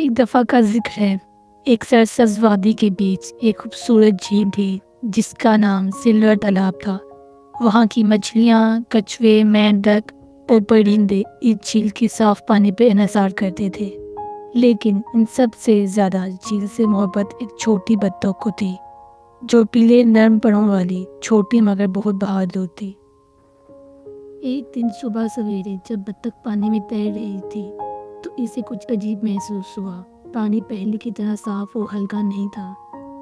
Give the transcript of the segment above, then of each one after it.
एक दफ़ा का ज़िक्र है। एक सरसब्ज़ वादी के बीच एक खूबसूरत झील थी जिसका नाम सिल्वर तालाब था। वहाँ की मछलियाँ, कछुए, मेंढक और परिंदे इस झील के साफ पानी पर इन्हसार करते थे। लेकिन इन सब से ज़्यादा झील से मोहब्बत एक छोटी बत्तख को थी, जो पीले नरम परों वाली छोटी मगर बहुत बहादुर थी। एक दिन सुबह सवेरे जब बत्तख पानी में तैर रही थी तो इसे कुछ अजीब महसूस हुआ। पानी पहले की तरह साफ और हल्का नहीं था,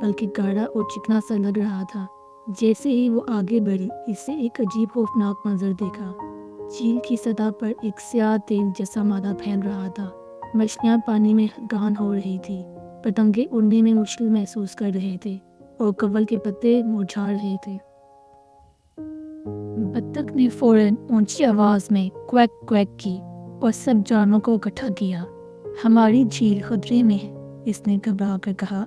बल्कि गाढ़ा और चिकना सा लग रहा था। जैसे ही वो आगे बढ़ी, इसे एक अजीब खौफनाक मंजर देखा। झील की सतह पर एक स्याह तेल जैसा मादा फैल रहा था। मछलियाँ पानी में गान हो रही थी, पतंगे उड़ने में मुश्किल महसूस कर रहे थे और कवल के पत्ते मुरझा रहे थे। बत्तख ने फौरन ऊंची आवाज में क्वैक क्वैक की और सब जानवरों को इकट्ठा किया। हमारी झील खतरे में है, इसने घबरा कर कहा।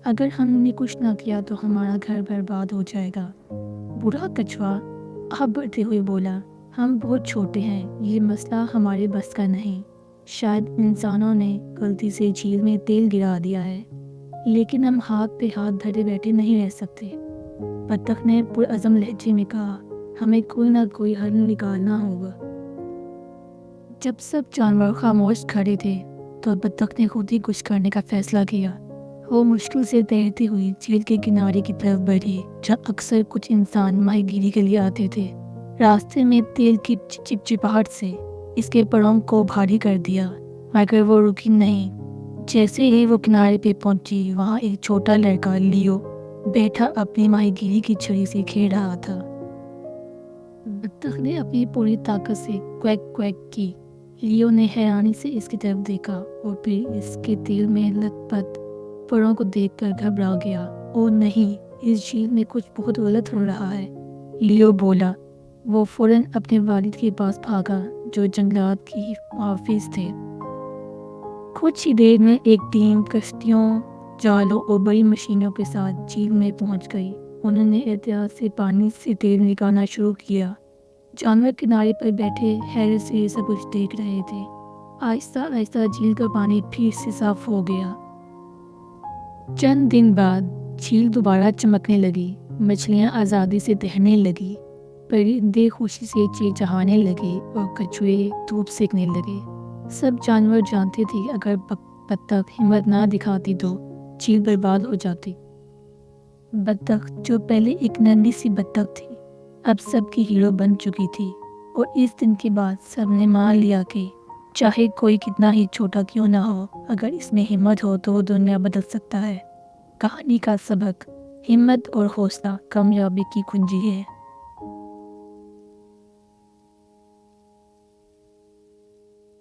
अगर हमने कुछ ना किया तो हमारा घर बर्बाद हो जाएगा। बूढ़ा कछुआ आप बढ़ते हुए बोला, हम बहुत छोटे हैं, ये मसला हमारे बस का नहीं। शायद इंसानों ने गलती से झील में तेल गिरा दिया है, लेकिन हम हाथ पे हाथ धरे बैठे नहीं रह सकते। बत्तख ने पुरअज़म लहजे में कहा, हमें कोई ना कोई हल निकालना होगा। जब सब जानवर खामोश खड़े थे तो बत्तख ने खुद ही कुछ करने का फैसला किया। वो मुश्किल से तैरती हुई झील के किनारे की तरफ बढ़ी, जहाँ अक्सर कुछ इंसान माहीगीरी के लिए आते थे। रास्ते में तेल की चिपचिपाहट से इसके पैरों को भारी कर दिया, मगर वो रुकी नहीं। जैसे ही वो किनारे पे पहुंची, वहाँ एक छोटा लड़का लियो बैठा अपनी माहीगीरी की छड़ी से खेल रहा था। बत्तख ने अपनी पूरी ताकत से क्वैक क्वैक की। लियो ने हैरानी से इसकी तरफ देखा और फिर इसके तेल में लथपथ परों को देखकर घबरा गया। ओ नहीं, इस झील में कुछ बहुत गलत हो रहा है, लियो बोला। वो फौरन अपने वालिद के पास भागा, जो जंगलात की मुहाफिज थे। कुछ ही देर में एक टीम कश्तियों, जालों और बड़ी मशीनों के साथ झील में पहुंच गई। उन्होंने एहतियात से पानी से तेल निकालना शुरू किया। जानवर किनारे पर बैठे हैरत से ये सब कुछ देख रहे थे। आहिस्ता आहिस्ता झील का पानी फिर से साफ हो गया। चंद दिन बाद झील दोबारा चमकने लगी। मछलियाँ आज़ादी से तैरने लगी, परिंदे खुशी से चहचहाने लगे और कछुए धूप सेकने लगे। सब जानवर जानते थे अगर बत्तख हिम्मत ना दिखाती तो झील बर्बाद हो जाती। बत्तख, जो पहले एक नन्ही सी बत्तख थी, अब सबकी हीरो बन चुकी थी। और इस दिन के बाद सबने मान लिया कि चाहे कोई कितना ही छोटा क्यों ना हो, अगर इसमें हिम्मत हो तो वो दुनिया बदल सकता है। कहानी का सबक, हिम्मत और हौसला कामयाबी की कुंजी है।